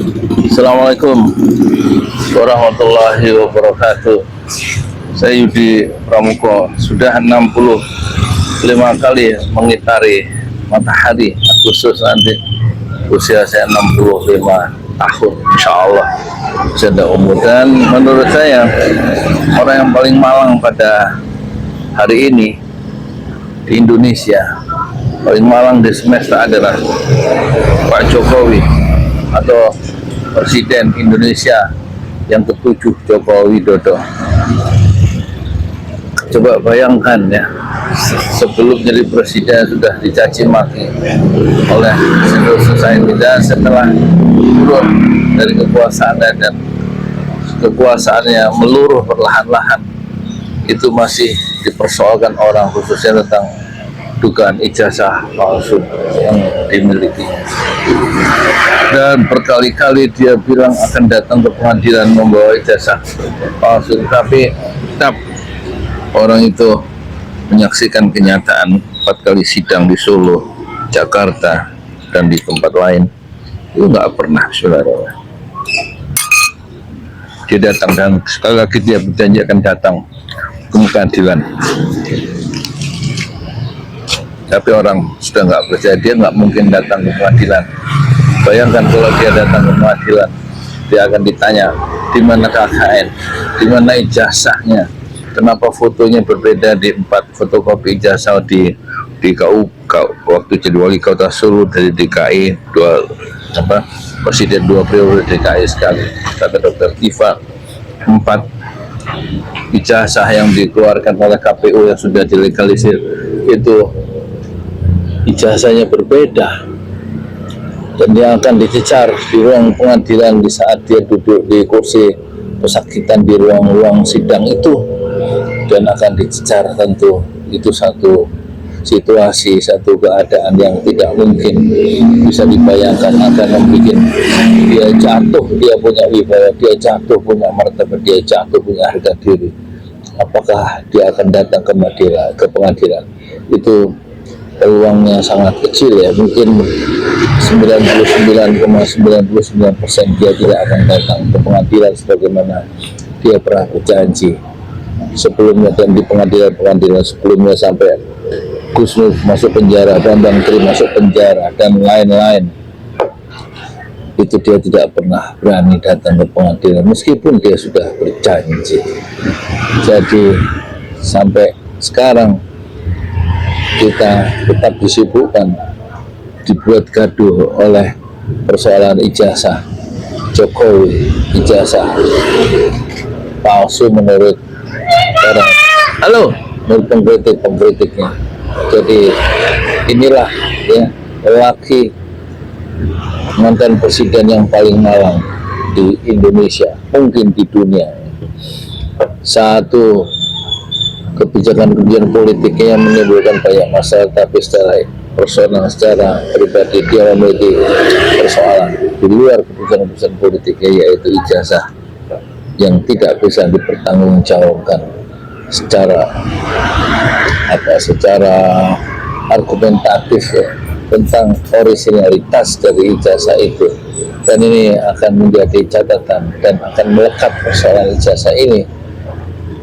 Assalamualaikum warahmatullahi wabarakatuh. Saya Yudi Pramuko, sudah 65 kali mengitari matahari Agustus nanti. Usia saya 65 tahun, insya Allah saya ada umur. Dan menurut saya orang yang paling malang pada hari ini di Indonesia, paling malang di semesta adalah Pak Jokowi atau Presiden Indonesia yang ke-7, Joko Widodo. Coba bayangkan ya, sebelum jadi presiden sudah dicaci maki oleh civil society, dan setelah turun dari kekuasaannya dan kekuasaannya meluruh perlahan-lahan, itu masih dipersoalkan orang, khususnya tentang dugaan ijazah palsu yang dimiliki. Dan berkali-kali dia bilang akan datang ke pengadilan membawa ijazah palsu, tapi tetap orang itu menyaksikan kenyataan 4 kali sidang di Solo, Jakarta, dan di tempat lain. Itu nggak pernah, saudara. Dia datang, dan sekali lagi dia berjanji akan datang ke pengadilan. Tapi orang sudah nggak percaya, dia nggak mungkin datang ke pengadilan. Bayangkan kalau dia datang ke pengadilan, dia akan ditanya, di mana KKN, di mana ijazahnya, kenapa fotonya berbeda di 4 fotokopi ijazah di KU waktu jadi wali kota Solo dari DKI, presiden 2 periode DKI sekali, kata Dr. Tifa. 4 ijazah yang dikeluarkan oleh KPU yang sudah dilegalisir itu ijazahnya berbeda, dan dia akan dicecar di ruang pengadilan di saat dia duduk di kursi pesakitan di ruang-ruang sidang itu, dan akan dicecar. Tentu itu satu situasi, satu keadaan yang tidak mungkin bisa dibayangkan, akan membuat dia jatuh, dia punya wibawa, dia jatuh punya martabat, dia jatuh punya harga diri. Apakah dia akan datang ke pengadilan? Itu peluangnya sangat kecil ya, mungkin 99,99% dia tidak akan datang ke pengadilan sebagaimana dia pernah berjanji sebelumnya. Dan di pengadilan sebelumnya, sampai Gus Nur masuk penjara, Bambang Tri masuk penjara, dan lain-lain, itu dia tidak pernah berani datang ke pengadilan meskipun dia sudah berjanji. Jadi sampai sekarang kita tetap disibukkan, dibuat gaduh oleh persoalan ijazah Jokowi, ijazah palsu menurut orang, menurut pengkritiknya. Jadi inilah ya, lelaki mantan presiden yang paling malang di Indonesia, mungkin di dunia. Satu, kebijakan politiknya yang menimbulkan banyak masalah, tapi secara personal, secara pribadi dia memiliki persoalan di luar kebijakan politiknya, yaitu ijazah yang tidak bisa dipertanggungjawabkan secara argumentatif ya, tentang originalitas dari ijazah itu. Dan ini akan menjadi catatan dan akan melekat, persoalan ijazah ini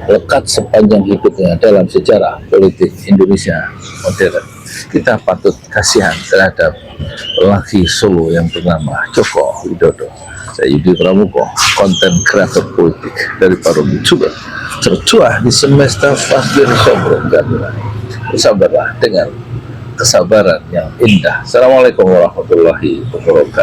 lekat sepanjang hidupnya dalam sejarah politik Indonesia modern. Kita patut kasihan terhadap lelaki Solo yang bernama Joko Widodo. Saya Yudi Pramuko, konten kreator politik dari para youtuber tertua di semesta Pasir Sombong dan bersabarlah dengan kesabaran yang indah. Assalamualaikum warahmatullahi wabarakatuh.